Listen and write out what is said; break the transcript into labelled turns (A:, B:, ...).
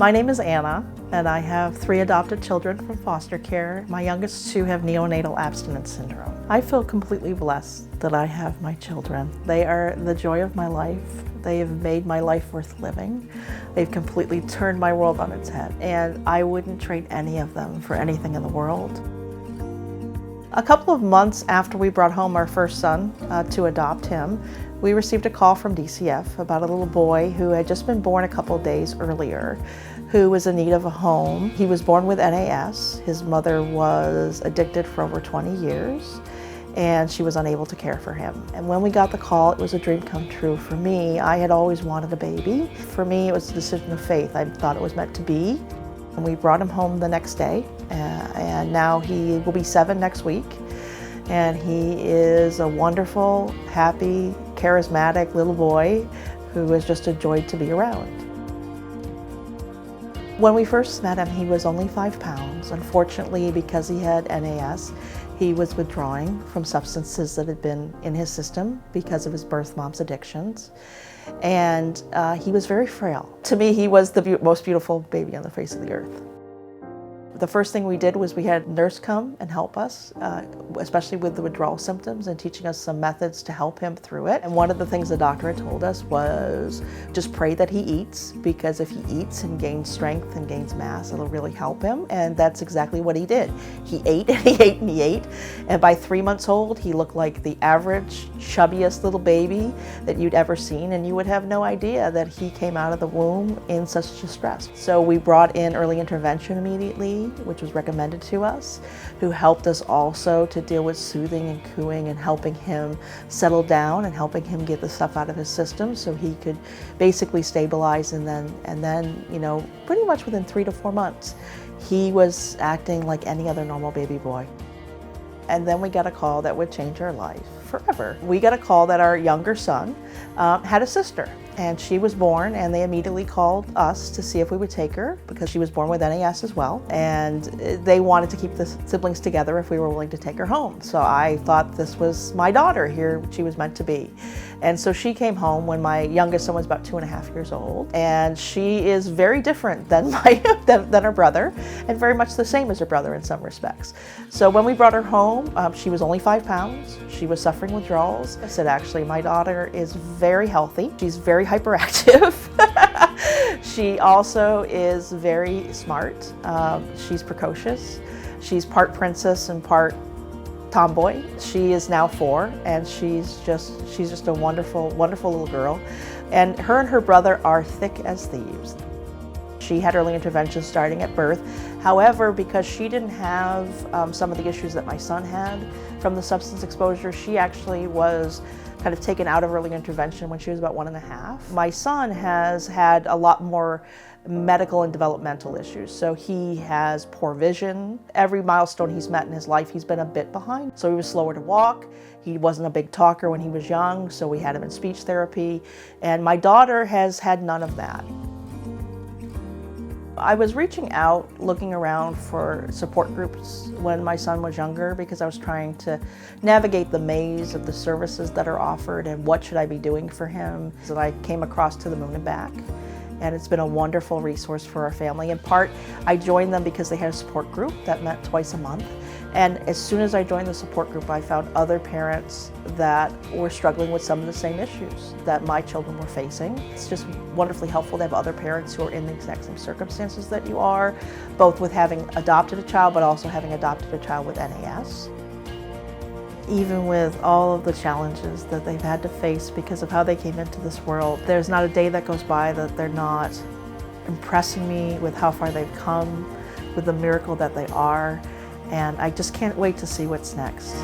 A: My name is Anna, and I have 3 adopted children from foster care. My youngest 2 have neonatal abstinence syndrome. I feel completely blessed that I have my children. They are the joy of my life. They have made my life worth living. They've completely turned my world on its head, and I wouldn't trade any of them for anything in the world. A couple of months after we brought home our first son to adopt him, we received a call from DCF about a little boy who had just been born a couple of days earlier, who was in need of a home. He was born with NAS. His mother was addicted for over 20 years, and she was unable to care for him. And when we got the call, it was a dream come true for me. I had always wanted a baby. For me, it was a decision of faith. I thought it was meant to be. And we brought him home the next day, and now he will be 7 next week. And he is a wonderful, happy, charismatic little boy who is just a joy to be around. When we first met him, he was only 5 pounds. Unfortunately, because he had NAS, he was withdrawing from substances that had been in his system because of his birth mom's addictions. And he was very frail. To me, he was the most beautiful baby on the face of the earth. The first thing we did was we had a nurse come and help us, especially with the withdrawal symptoms, and teaching us some methods to help him through it. And one of the things the doctor had told us was just pray that he eats, because if he eats and gains strength and gains mass, it'll really help him. And that's exactly what he did. He ate and he ate and he ate. And by 3 months old, he looked like the average, chubbiest little baby that you'd ever seen. And you would have no idea that he came out of the womb in such distress. So we brought in early intervention immediately, which was recommended to us, who helped us also to deal with soothing and cooing and helping him settle down and helping him get the stuff out of his system so he could basically stabilize, and then, you know, pretty much within 3 to 4 months, he was acting like any other normal baby boy. And then we got a call that would change our life forever. We got a call that our younger son had a sister, and she was born, and they immediately called us to see if we would take her because she was born with NAS as well, and they wanted to keep the siblings together if we were willing to take her home. So I thought this was my daughter here, she was meant to be. And so she came home when my youngest son was about 2.5 years old, and she is very different than than her brother, and very much the same as her brother in some respects. So when we brought her home, she was only 5 pounds. She was suffering withdrawals. I said, actually, my daughter is very healthy. She's very hyperactive. She also is very smart. She's precocious. She's part princess and part tomboy. She is now 4, and she's just a wonderful, wonderful little girl. And her brother are thick as thieves. She had early intervention starting at birth. However, because she didn't have some of the issues that my son had from the substance exposure, she actually was kind of taken out of early intervention when she was about 1.5. My son has had a lot more medical and developmental issues. So he has poor vision. Every milestone he's met in his life, he's been a bit behind. So he was slower to walk. He wasn't a big talker when he was young, so we had him in speech therapy. And my daughter has had none of that. I was reaching out, looking around for support groups when my son was younger, because I was trying to navigate the maze of the services that are offered and what should I be doing for him. So I came across To the Moon and Back, and it's been a wonderful resource for our family. In part, I joined them because they had a support group that met twice a month. And as soon as I joined the support group, I found other parents that were struggling with some of the same issues that my children were facing. It's just wonderfully helpful to have other parents who are in the exact same circumstances that you are, both with having adopted a child, but also having adopted a child with NAS. Even with all of the challenges that they've had to face because of how they came into this world, there's not a day that goes by that they're not impressing me with how far they've come, with the miracle that they are. And I just can't wait to see what's next.